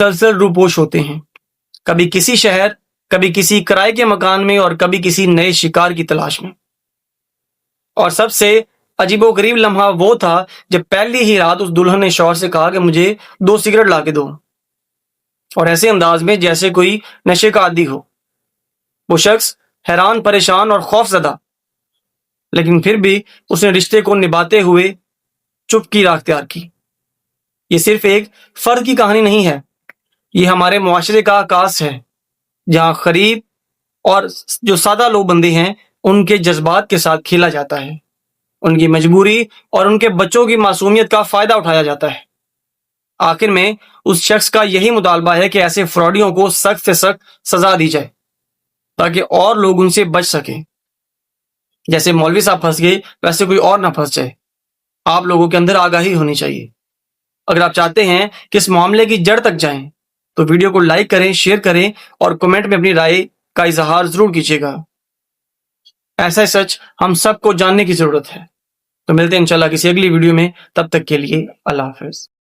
مسلسل روپوش ہوتے ہیں، کبھی کسی شہر، کبھی کسی کرائے کے مکان میں اور کبھی کسی نئے شکار کی تلاش میں۔ اور سب سے عجیب و غریب لمحہ وہ تھا جب پہلی ہی رات اس دلہن نے شوہر سے کہا کہ مجھے 2 سگریٹ لا کے دو، اور ایسے انداز میں جیسے کوئی نشے کا عادی ہو۔ وہ شخص حیران، پریشان اور خوف زدہ، لیکن پھر بھی اس نے رشتے کو نبھاتے ہوئے چپ کی راہ اختیار کی۔ یہ صرف ایک فرد کی کہانی نہیں ہے، یہ ہمارے معاشرے کا عکاس ہے، جہاں غریب اور جو سادہ لوگ بندے ہیں ان کے جذبات کے ساتھ کھیلا جاتا ہے، ان کی مجبوری اور ان کے بچوں کی معصومیت کا فائدہ اٹھایا جاتا ہے۔ آخر میں اس شخص کا یہی مطالبہ ہے کہ ایسے فراڈیوں کو سخت سے سخت سزا دی جائے تاکہ اور لوگ ان سے بچ سکیں۔ جیسے مولوی صاحب پھنس گئے ویسے کوئی اور نہ پھنس جائے۔ آپ لوگوں کے اندر آگاہی ہونی چاہیے۔ اگر آپ چاہتے ہیں کہ اس معاملے کی جڑ تک جائیں تو ویڈیو کو لائک کریں، شیئر کریں اور کمنٹ میں اپنی رائے کا اظہار ضرور کیجیے گا۔ ایسا سچ ہم سب کو جاننے کی ضرورت ہے۔ تو ملتے ہیں انشاءاللہ کسی اگلی ویڈیو میں، تب تک کے لیے اللہ حافظ۔